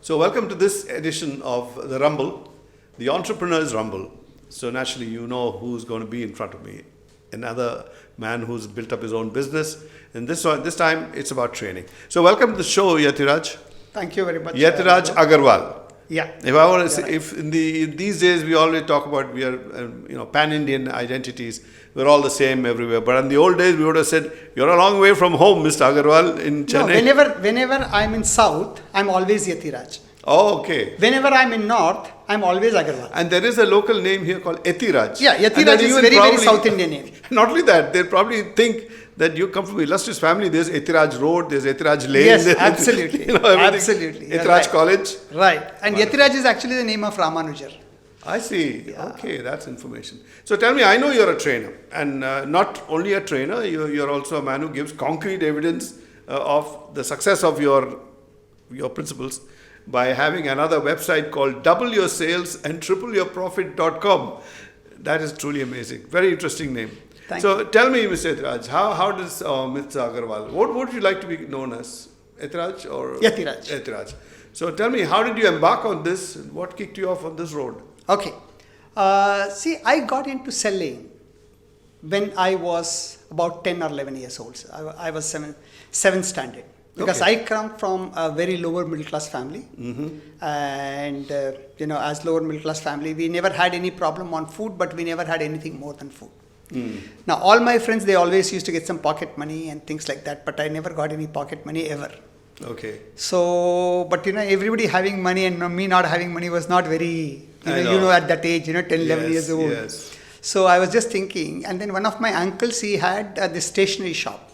So welcome to this edition of The Rumble, the Entrepreneur's Rumble. So naturally you know who's going to be in front of me. Another man who's built up his own business. And this time it's about training. So welcome to the show, Yathiraj. Thank you very much. Yathiraj Agarwal. Yeah. If I want to say, if in these days we always talk about we are pan-Indian identities, we're all the same everywhere. But in the old days we would have said you're a long way from home, Mr. Agarwal in Chennai. No, whenever I'm in South, I'm always Yathiraj. Oh, okay. Whenever I'm in North, I'm always Agarwal. And there is a local name here called Yathiraj. Yeah, Yathiraj is very South Indian name. Not only that, they probably think that you come from an illustrious family. There's Yathiraj Road, there's Yathiraj Lane. Yes, absolutely. Absolutely. Yathiraj right. College. Right. And Yathiraj is actually the name of Ramanujar. I see. Yeah. Okay, that's information. So tell me, I know you're a trainer. And not only a trainer, you're also a man who gives concrete evidence of the success of your principles by having another website called doubleyoursalesandtripleyourprofit.com. That is truly amazing. Very interesting name. So tell me, Mr. Yathiraj, how does Mr. Agarwal, what would you like to be known as? Yathiraj or? Yathiraj. Yathiraj. So tell me, how did you embark on this? What kicked you off on this road? Okay. See, I got into selling when I was about 10 or 11 years old. I was 7th standard. Because I come from a very lower middle class family. Mm-hmm. And, as lower middle class family, we never had any problem on food, but we never had anything more than food. Mm. Now, all my friends, they always used to get some pocket money and things like that, but I never got any pocket money ever. Okay. So, but everybody having money and me not having money was not very, at that age, 10, 11 years old. Yes. So I was just thinking, and then one of my uncles, he had this stationery shop.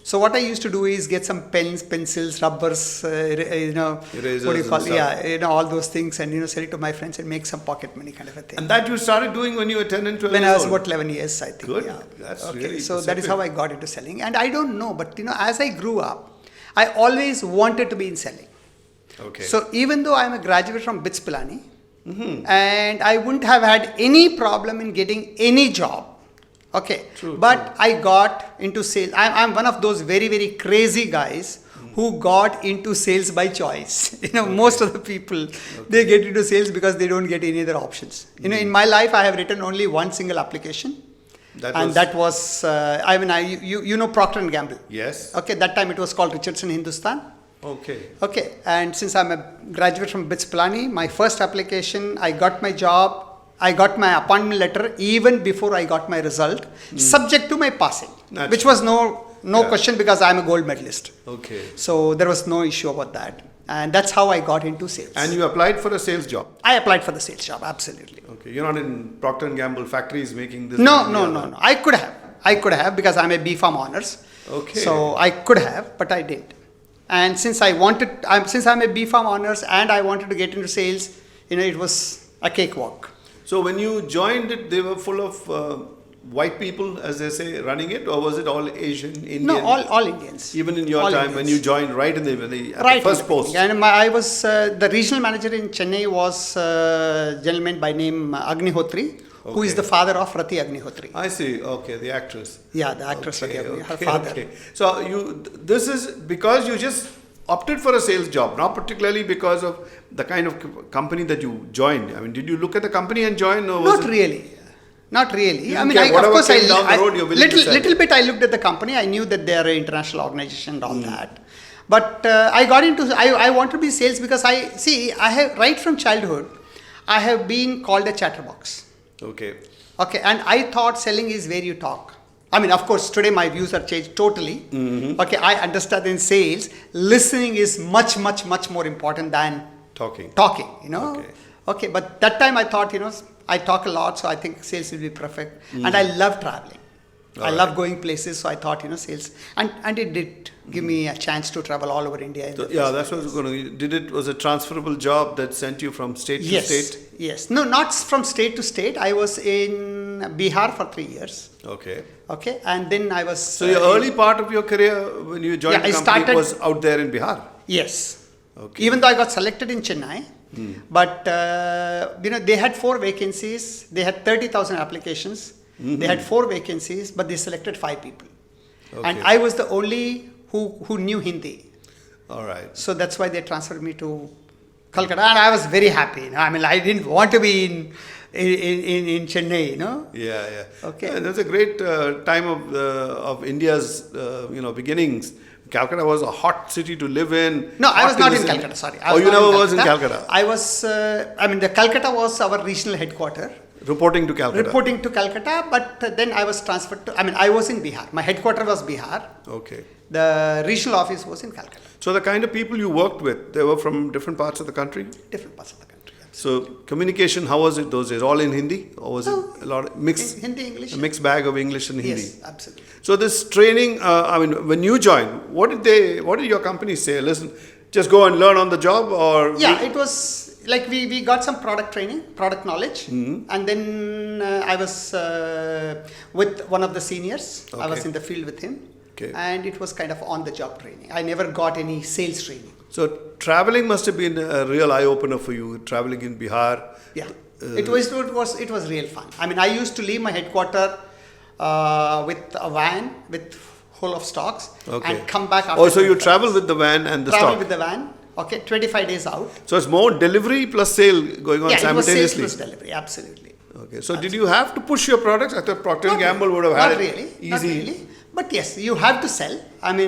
So what I used to do is get some pens, pencils, rubbers, erasers, what do you call it? All those things, and sell it to my friends and make some pocket money kind of a thing. And that you started doing when you were 10 and 12 when years I was old? about 11 years, I think. Good. Yeah. That's okay. really So specific. that is how I got into selling. And I don't know, but as I grew up, I always wanted to be in selling. Okay. So even though I'm a graduate from BITS Pilani, mm-hmm. and I wouldn't have had any problem in getting any job. Okay, true, but I got into sales. I'm one of those very, very crazy guys who got into sales by choice. Most of the people, they get into sales because they don't get any other options. In my life, I have written only one single application. That was Procter & Gamble. Yes. Okay, that time it was called Richardson Hindustan. Okay. Okay, and since I'm a graduate from BITS Pilani, my first application, I got my job. I got my appointment letter even before I got my result, subject to my passing, which was no question because I'm a gold medalist. Okay. So there was no issue about that. And that's how I got into sales. And you applied for a sales job? I applied for the sales job, absolutely. Okay. You're not in Procter & Gamble factories making this? No. I could have because I'm a B.Pharm honors. Okay. So I could have, but I didn't. And since I'm a B.Pharm honors and I wanted to get into sales, it was a cakewalk. So when you joined it, they were full of white people, as they say, running it, or was it all Asian, Indian? No, all Indians. Even in your all time Indians. when you joined right in the first post. And I was the regional manager in Chennai was a gentleman by name Agnihotri, who is the father of Rati Agnihotri. I see. Okay, the actress. Yeah, the actress Rati Agnihotri, her father. Okay. So this is because you just opted for a sales job, not particularly because of the kind of company that you joined. I mean, did you look at the company and join? Or Not really. Little bit I looked at the company. I knew that they are an international organization and all that. But I wanted to be sales because I have right from childhood, I have been called a chatterbox. Okay. Okay, and I thought selling is where you talk. I mean, of course, today my views are changed totally. Mm-hmm. Okay, I understand in sales, listening is much, much, much more important than talking. Okay, but that time I thought, I talk a lot, so I think sales will be perfect. And I love traveling. I love going places, so I thought, sales. And it did give me a chance to travel all over India. That's what I was going to... Was a transferable job that sent you from state to state? Yes. No, not from state to state. I was in Bihar for 3 years. Okay. And then I was... So your early part of your career when you joined the company was out there in Bihar? Yes. Okay. Even though I got selected in Chennai, but they had 4 vacancies. They had 30,000 applications. Mm-hmm. They had 4 vacancies, but they selected 5 people. Okay. And I was the only who knew Hindi. All right. So that's why they transferred me to Calcutta, and I was very happy. I mean, I didn't want to be in Chennai. Yeah. Okay. That's a great time of India's beginnings. Calcutta was a hot city to live in. No, I was not in Calcutta. Sorry. You never was in Calcutta. I was. The Calcutta was our regional headquarters. Reporting to Calcutta. But then I was transferred to. I was in Bihar. My headquarters was Bihar. Okay. The regional office was in Calcutta. So the kind of people you worked with, they were from different parts of the country? Different parts of the country. So communication, how was it those days? All in Hindi? Or was it a lot of mixed? Hindi, English. A mixed bag of English and Hindi? Yes, absolutely. So this training, when you joined, what did your company say? Listen, just go and learn on the job, or? Yeah, it was like we got some product training, product knowledge, and then I was with one of the seniors. Okay. I was in the field with him, and it was kind of on-the-job training. I never got any sales training. So traveling must have been a real eye-opener for you, traveling in Bihar. Yeah, it was real fun. I used to leave my headquarters with a van with full of stocks and come back after. So you travel with the van and the stock? Travel with the van. Okay, 25 days out. So it's more delivery plus sale going on simultaneously? Yeah, it was sales plus delivery, absolutely. Okay, so did you have to push your products? I thought Procter & Gamble would have had it easy. Not really. But yes, you have to sell.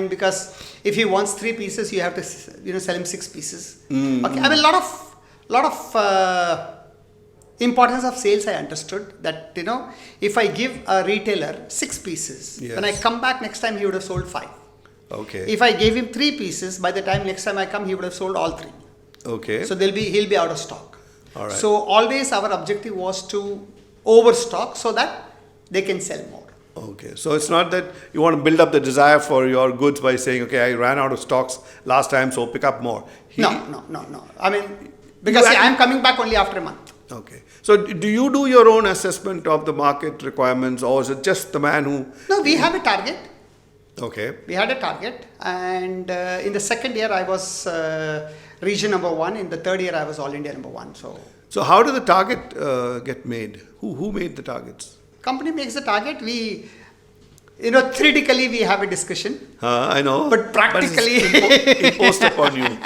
Because if he wants 3 pieces, you have to sell him 6 pieces. Okay, a lot of importance of sales I understood that if I give a retailer 6 pieces, when I come back next time he would have sold 5. Okay. If I gave him 3 pieces, by the time next time I come he would have sold all 3. Okay. So he'll be out of stock. All right. So always our objective was to overstock so that they can sell more. Okay, so it's not that you want to build up the desire for your goods by saying, okay, I ran out of stocks last time, so pick up more. No. Because I'm coming back only after a month. Okay. So do you do your own assessment of the market requirements, or is it just the man who... No, we have a target. Okay. We had a target, and in the second year I was region number 1. In the third year I was all India number 1. So how did the target get made? Who made the targets? Company makes the target. We, theoretically we have a discussion. I know. But practically, imposed upon you.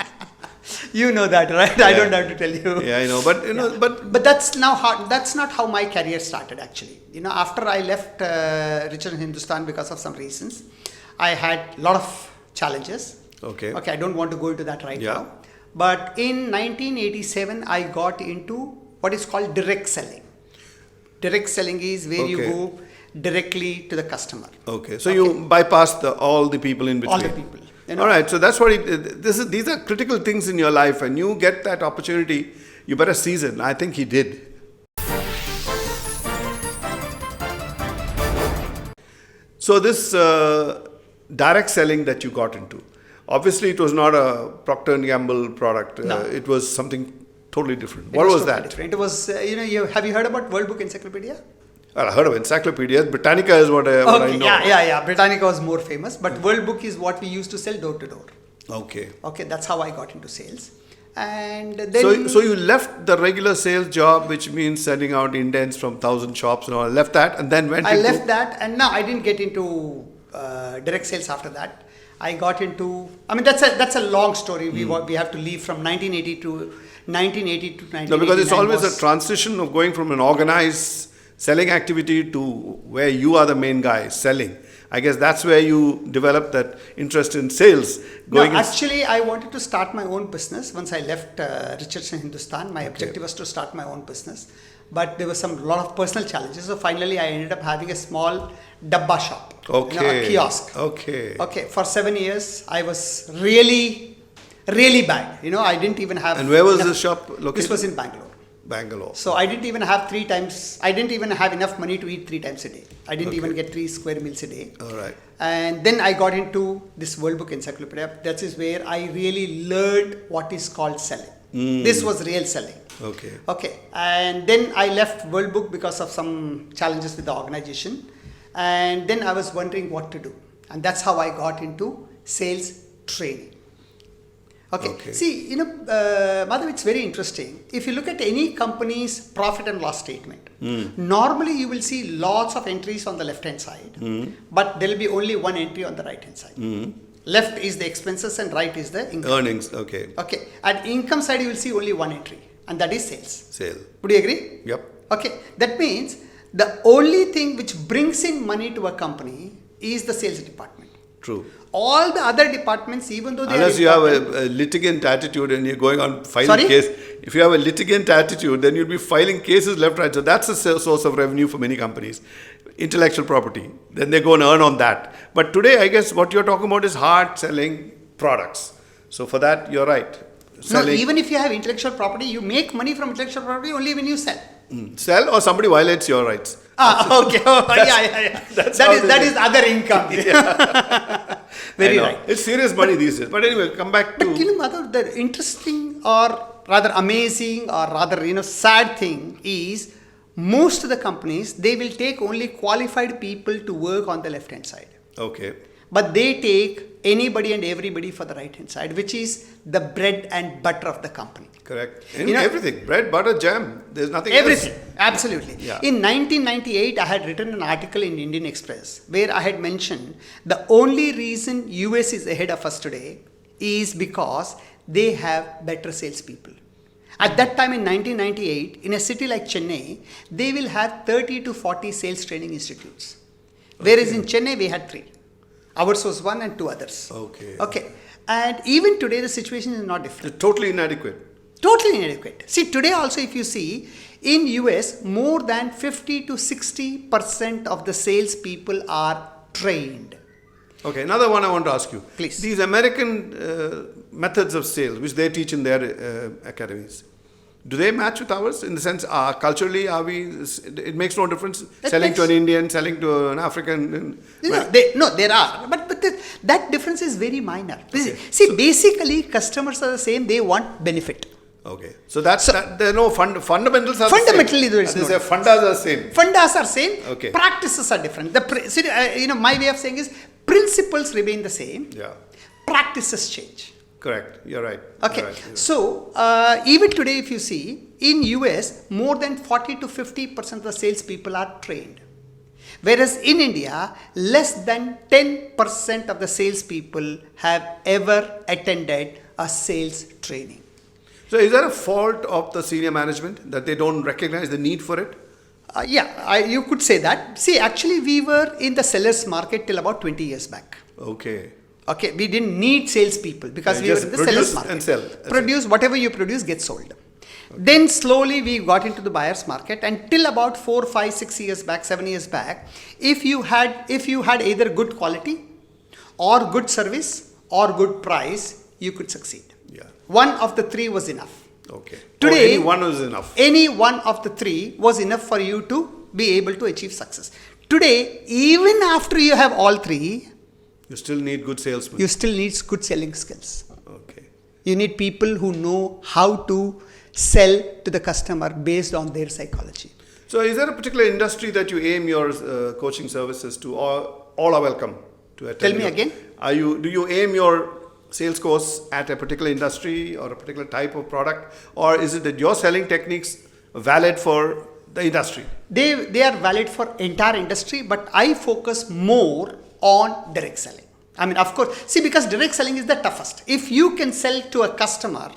You know that, right? Yeah. I don't have to tell you. Yeah, I know. But but that's not how my career started actually. After I left Richard Hindustan because of some reasons, I had a lot of challenges. Okay. I don't want to go into that right now. But in 1987, I got into what is called direct selling. Direct selling is where you go directly to the customer. Okay. So you bypass all the people in between. All the people. All right. So that's what these are critical things in your life, and you get that opportunity, you better seize it. I think he did. So this direct selling that you got into, obviously it was not a Procter & Gamble product. No. It was something totally different. What was that? Different. It was, have you heard about World Book Encyclopedia? Well, I heard of encyclopedias. Britannica is what I know. Yeah. Britannica was more famous, but World Book is what we used to sell door to door. Okay, that's how I got into sales. And then... So you left the regular sales job, which means sending out indents from 1,000 shops and all. Left that and then went into... I left that, and no, I didn't get into direct sales after that. I got into... that's a long story. We have to leave from 1980 to 1989. No, because it's always a transition of going from an organized selling activity to where you are the main guy selling. I guess that's where you developed that interest in sales. Actually, I wanted to start my own business. Once I left Richardson Hindustan, my objective was to start my own business. But there was lot of personal challenges. So finally, I ended up having a small dabba shop. A kiosk. Okay. For 7 years, I was really bad. I didn't even have... And where was the shop located? This was in Bangalore. So I didn't even have enough money to eat 3 times a day. I didn't even get 3 square meals a day. All right. And then I got into this World Book Encyclopedia. That is where I really learned what is called selling. This was real selling. Okay. And then I left World Book because of some challenges with the organization. And then I was wondering what to do. And that's how I got into sales training. Okay. See, Madhav, it's very interesting. If you look at any company's profit and loss statement, normally you will see lots of entries on the left hand side, but there will be only one entry on the right hand side. Left is the expenses and right is the income. Earnings, okay. Okay. At income side, you will see only one entry, and that is sales. Sale. Would you agree? Yep. Okay. That means the only thing which brings in money to a company is the sales department. True. All the other departments, even though they Unless are you have a litigant attitude and you're going on filing case. If you have a litigant attitude, then you'll be filing cases left, right. So that's a source of revenue for many companies. Intellectual property. Then they go and earn on that. But today, I guess what you're talking about is hard selling products. So for that, you're right. No, even if you have intellectual property, you make money from intellectual property only when you sell. Sell or somebody violates your rights. Okay. Yeah. That is other income. Very right. It's serious money these days. But anyway, come back to... But Madhav, the interesting or rather amazing or rather sad thing is most of the companies, they will take only qualified people to work on the left hand side. Okay. But they take anybody and everybody for the right hand side, which is the bread and butter of the company. Correct. Everything. Bread, butter, jam. There's nothing everything. else. Absolutely. Yeah. In 1998, I had written an article in Indian Express where I had mentioned the only reason US is ahead of us today is because they have better salespeople. At that time in 1998, in a city like Chennai, they will have 30 to 40 sales training institutes. Whereas in Chennai, we had 3. Ours was 1 and 2 others. Okay. And even today, the situation is not different. They're totally inadequate. Totally inadequate. See, today also if you see, in US, more than 50 to 60% of the sales people are trained. Okay, another one I want to ask you. Please. These American methods of sales, which they teach in their academies, do they match with ours? In the sense, culturally, it makes no difference selling to an Indian, selling to an African? There are. But that difference is very minor. Okay. See, basically, customers are the same. They want benefit. Okay. So there are no fundamentals are fundamentally the same. There is fundas are the same. Fundas are same. Okay. Practices are different. My way of saying is principles remain the same. Yeah. Practices change. Correct. You're right. Okay. You're right. So even today, if you see, in US, more than 40 to 50% of the salespeople are trained. Whereas in India, less than 10% of the salespeople have ever attended a sales training. So is there a fault of the senior management that they don't recognize the need for it? You could say that. See, actually, we were in the sellers market till about 20 years back. Okay. We didn't need salespeople because we were in the sellers market. And sell. Produce, whatever you produce gets sold. Okay. Then slowly we got into the buyer's market, and till about 4, 5, 6 years back, 7 years back, if you had either good quality or good service or good price, you could succeed. Yeah. One of the 3 was enough. Okay. Today, any one was enough. Any one of the 3 was enough for you to be able to achieve success. Today, even after you have all 3, you still need good salesmen. You still need good selling skills. Okay. You need people who know how to sell to the customer based on their psychology. So is there a particular industry that you aim your coaching services to, or all are welcome to attend? Tell me again. Do you aim your sales course at a particular industry or a particular type of product, or is it that your selling techniques valid for the industry? They are valid for entire industry, but I focus more on direct selling. I mean, of course, see, because direct selling is the toughest. If you can sell to a customer,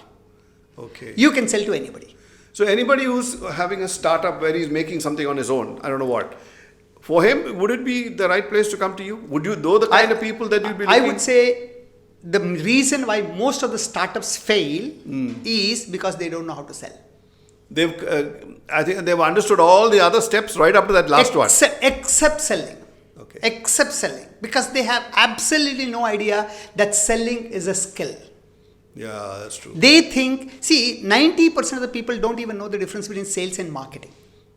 you can sell to anybody. So anybody who's having a startup where he's making something on his own, I don't know what, for him, would it be the right place to come to you? Would you know the kind of people that you'd be looking? I would say the reason why most of the startups fail is because they don't know how to sell. I think they've understood all the other steps right up to that last one. Except selling. Okay. Except selling. Because they have absolutely no idea that selling is a skill. Yeah, that's true. They think, 90% of the people don't even know the difference between sales and marketing.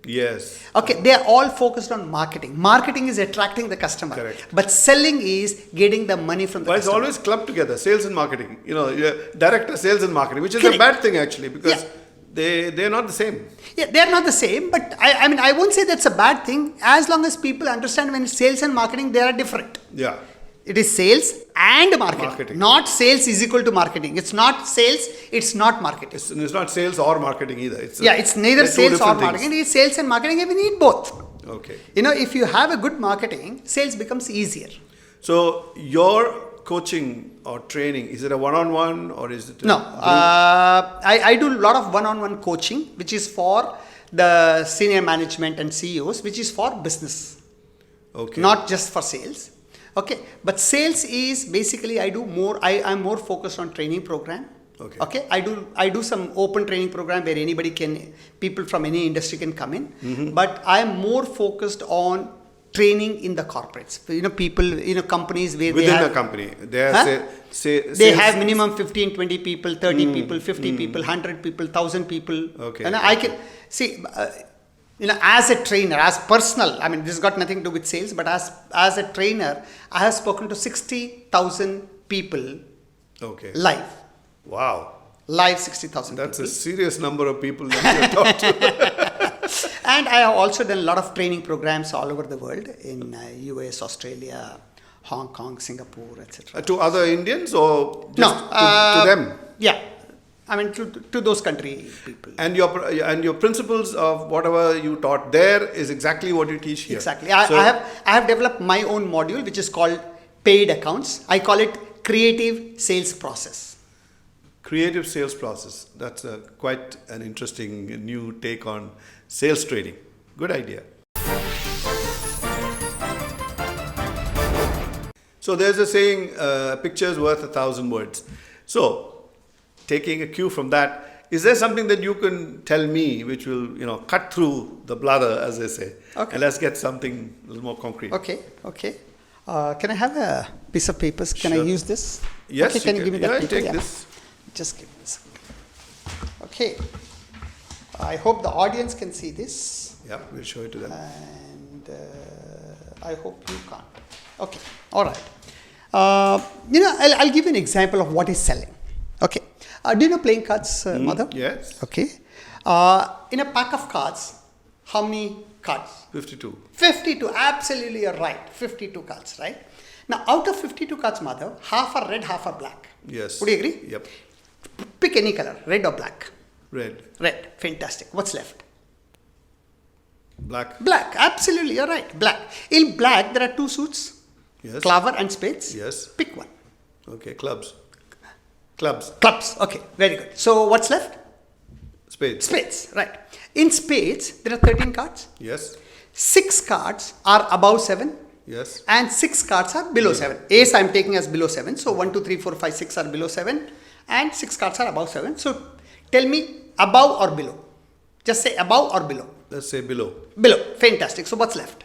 Yes. Okay, they are all focused on marketing. Marketing is attracting the customer. Correct. But selling is getting the money from the customer. It's always clubbed together, sales and marketing. Director, sales and marketing, which is a bad thing actually, because they're not the same. Yeah, they're not the same, but I won't say that's a bad thing as long as people understand when it's sales and marketing, they are different. Yeah. It is sales and marketing. Not sales is equal to marketing. It's not sales, it's not marketing. It's not sales or marketing either. It's neither sales or marketing. It's sales and marketing, and we need both. Okay. If you have a good marketing, sales becomes easier. So your coaching or training, is it a one-on-one or is it a No, group? I do a lot of one-on-one coaching, which is for the senior management and CEOs, which is for business, Okay. not just for sales. Okay, but sales is basically I'm more focused on training program. Okay. Okay, I do some open training program where people from any industry can come in, but I am more focused on training in the corporates. People, companies where Within they have, the company, they are Huh? say they sales- have minimum 15, 20 people, 30 people, 50 people, 100 people, 1,000 people. Okay. And I can see, as a trainer, as personal, I mean, this has got nothing to do with sales, but as a trainer, I have spoken to 60,000 people Okay. live. Wow. Live 60,000 That's people. a serious number of people that you have talked to. And I have also done a lot of training programs all over the world in US, Australia, Hong Kong, Singapore, etc. To other Indians or just No, to them? Yeah, I mean to those country people. And your principles of whatever you taught there is exactly what you teach here. Exactly. So- I have developed my own module which is called paid accounts. I call it creative sales process. Creative sales process. That's quite an interesting new take on sales training. Good idea. So there's a saying, picture's worth 1,000 words. So taking a cue from that, is there something that you can tell me which will, cut through the blather, as they say? Okay. And let's get something a little more concrete. Okay. Can I have a piece of papers? Can I Sure. use this? Yes, Okay, can you give me that yeah, paper? take Yeah. this. Just give me a second. Okay. I hope the audience can see this. Yeah, we'll show it to them. And I hope you can't. Okay, all right. I'll give you an example of what is selling. Okay. Do you know playing cards, Madhav? Yes. Okay. In a pack of cards, how many cards? 52. 52. Absolutely, you're right. 52 cards, right? Now, out of 52 cards, Madhav, half are red, half are black. Yes. Would you agree? Yep. Pick any color, red or black. Red. Red. Fantastic. What's left? Black. Black. Absolutely, you're right. Black. In black, there are two suits. Yes. Clover and spades. Yes. Pick one. Okay, clubs. Clubs. Clubs. Okay, very good. So what's left? Spades. Spades. Right. In spades, there are 13 cards. Yes. 6 cards are above 7. Yes. And 6 cards are below 7. Ace I'm taking as below 7. So 1, 2, 3, 4, 5, 6 are below 7. And 6 cards are above 7. So tell me above or below. Just say above or below. Let's say below. Below. Fantastic. So what's left?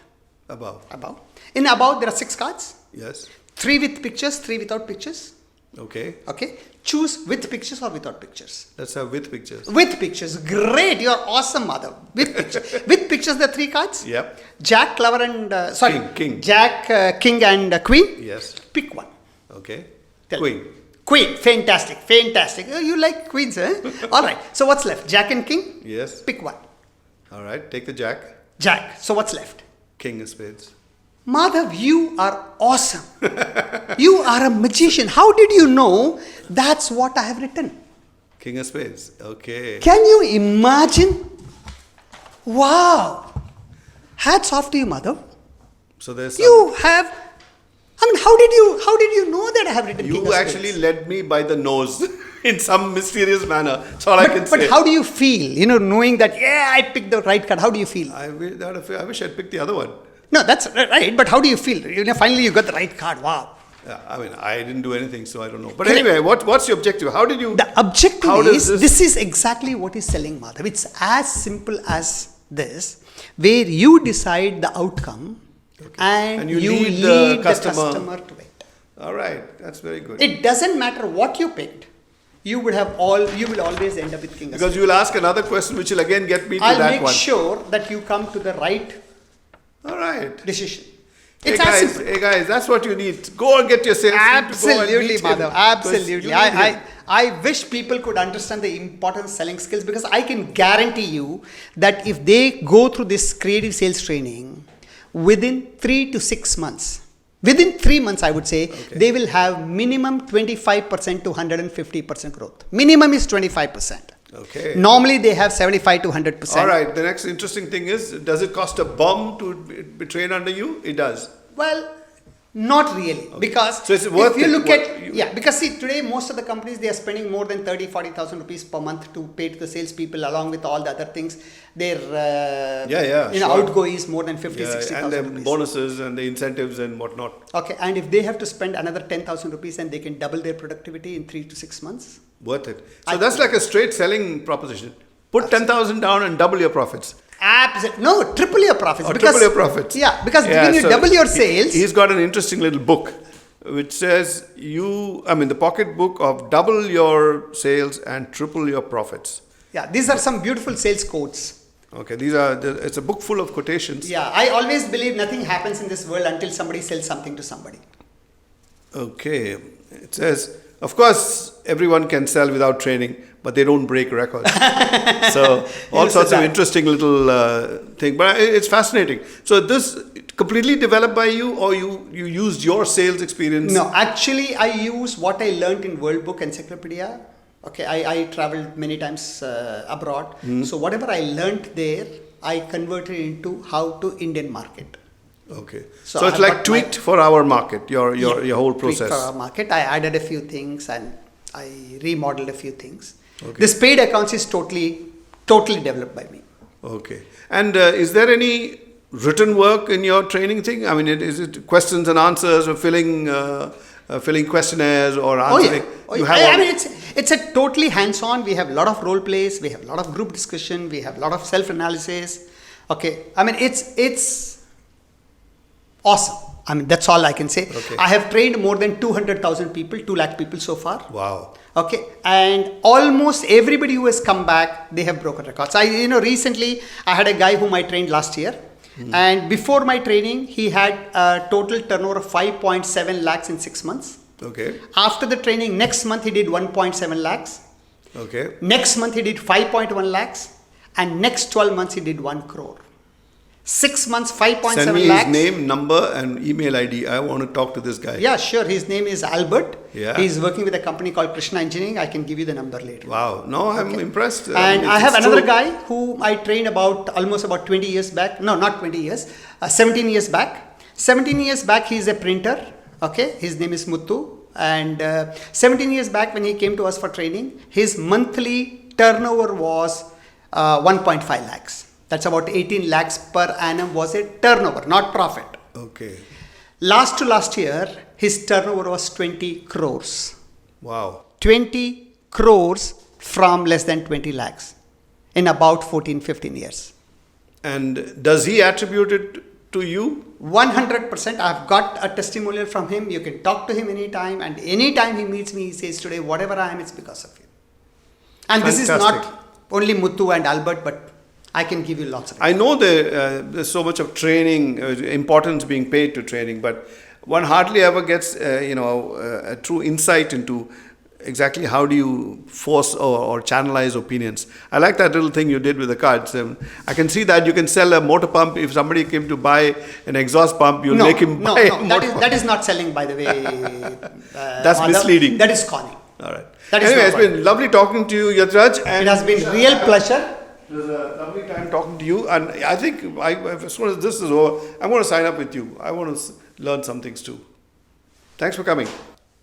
Above. Above. In above, there are 6 cards. Yes. 3 with pictures, 3 without pictures. Okay. Okay. Choose with pictures or without pictures. Let's have with pictures. With pictures. Great. You're awesome, Madhav. With pictures. With pictures, there are 3 cards. Yep. Jack, clover and... King. Jack, king and queen. Yes. Pick one. Okay. Tell Queen. me. Queen. Fantastic. Fantastic. Oh, you like queens, eh? All right. So what's left? Jack and king? Yes. Pick one. All right. Take the jack. Jack. So what's left? King of spades. Madhav, you are awesome. You are a magician. How did you know that's what I have written? King of spades. Okay. Can you imagine? Wow. Hats off to you, Madhav. So there's some, You have, I mean, how did you know that I have written King you of actually Spades? led me by the nose in some mysterious manner. That's all I can But say. how do you feel, knowing that, yeah, I picked the right card? How do you feel? I wish I'd picked the other one. No, that's right, but how do you feel? Finally you got the right card. Wow. Yeah, I mean, I didn't do anything, so I don't know. But Correct. anyway, what's your objective? How did you... The objective How does is, this is exactly what is selling, Madhav. It's as simple as this, where you decide the outcome and you lead the customer to it. All right, that's very good. It doesn't matter what you picked. You will always end up with King of Because you will ask another question which will again get me to I'll that make one. sure that you come to the right All right. decision. Hey It's as guys, simple. that's what you need. Go and get your sales team to go and Absolutely, meet him, Madhav. because Absolutely. you need him. I wish people could understand the important selling skills, because I can guarantee you that if they go through this creative sales training within 3 to 6 months, within 3 months, I would say, they will have minimum 25% to 150% growth. Minimum is 25%. Okay. Normally they have 75 to 100%. All right. The next interesting thing is, does it cost a bomb to be trained under you? It does. Well, Not really, because So it's worth if you it. look What at, yeah, because see, today most of the companies, they are spending more than 40,000 rupees per month to pay to the salespeople, along with all the other things. Their Sure. outgo is more than 50, Yeah, 60,000 and the rupees. bonuses and the incentives and whatnot. Okay, and if they have to spend another 10,000 rupees and they can double their productivity in 3 to 6 months. Worth it. So that's like a straight selling proposition. Put 10,000 down and double your profits. Absolutely. No, triple your profits. Or triple your profits. Yeah, because when you double your sales. He's got an interesting little book which says the pocket book of double your sales and triple your profits. Yeah, these are some beautiful sales quotes. Okay, it's a book full of quotations. Yeah, I always believe nothing happens in this world until somebody sells something to somebody. Okay, it says, of course, everyone can sell without training, but they don't break records. So all sorts of interesting little thing, but it's fascinating. So this completely developed by you, or you used your sales experience? No, actually, I use what I learned in World Book Encyclopedia. Okay, I traveled many times abroad. So whatever I learned there, I converted into how to Indian market. Okay, so it's like tweaked for our market, your whole process. Tweaked for our market. I added a few things and I remodeled a few things. Okay. This paid accounts is totally developed by me. Okay, and is there any written work in your training thing? I mean, is it questions and answers, or filling questionnaires, or answering? I mean, it's a totally hands-on. We have a lot of role plays. We have a lot of group discussion. We have a lot of self-analysis. Okay, I mean, it's awesome. I mean, that's all I can say. Okay. I have trained more than 200,000 people, 2 lakh people so far. Wow. Okay, and almost everybody who has come back, they have broken records. Recently I had a guy whom I trained last year, and before my training, he had a total turnover of 5.7 lakhs in 6 months. Okay. After the training, next month he did 1.7 lakhs. Okay. Next month he did 5.1 lakhs, and next 12 months he did 1 crore. 6 months, 5.7 lakhs. Send me his name, number, and email ID. I want to talk to this guy. Yeah, sure. His name is Albert. Yeah. He's working with a company called Krishna Engineering. I can give you the number later. Wow. No, I'm impressed. And I have another guy who I trained almost about 20 years back. No, not 20 years. 17 years back. 17 years back, he's a printer. Okay. His name is Muthu. And 17 years back, when he came to us for training, his monthly turnover was 1.5 lakhs. That's about 18 lakhs per annum was a turnover, not profit. Okay. Last to last year, his turnover was 20 crores. Wow. 20 crores from less than 20 lakhs in about 14-15 years. And does he attribute it to you? 100%. I've got a testimonial from him. You can talk to him anytime, and anytime he meets me, he says, today, whatever I am, it's because of you. And Fantastic. This is not only Muthu and Albert, but I can give you lots of it. I know there's so much of training, importance being paid to training, but one hardly ever gets, a true insight into exactly how do you force or channelize opinions. I like that little thing you did with the cards. I can see that you can sell a motor pump. If somebody came to buy an exhaust pump, you'll make him buy a motor pump. That is not selling, by the way. That's misleading. That is calling. All right. Anyway, it's been lovely talking to you, Yathiraj. It has been real pleasure. It was a lovely time talking to you, and I think as soon as this is over, I'm going to sign up with you. I want to learn some things too. Thanks for coming.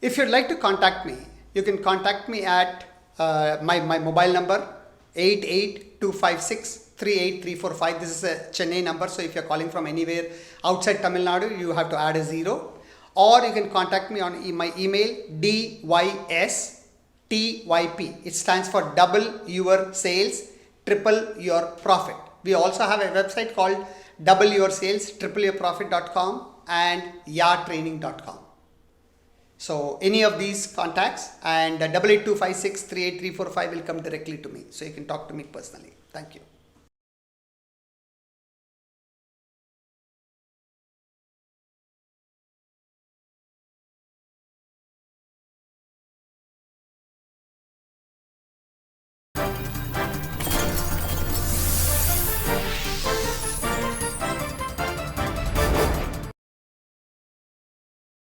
If you'd like to contact me, you can contact me at my mobile number 88-256-38345. This is a Chennai number, so if you're calling from anywhere outside Tamil Nadu, you have to add a 0. Or you can contact me on my email DYSTYP. It stands for double your sales, triple your profit. We also have a website called doubleyoursalestripleyourprofit.com and yatraining.com. So any of these contacts and 88-256-38345 will come directly to me. So you can talk to me personally. Thank you.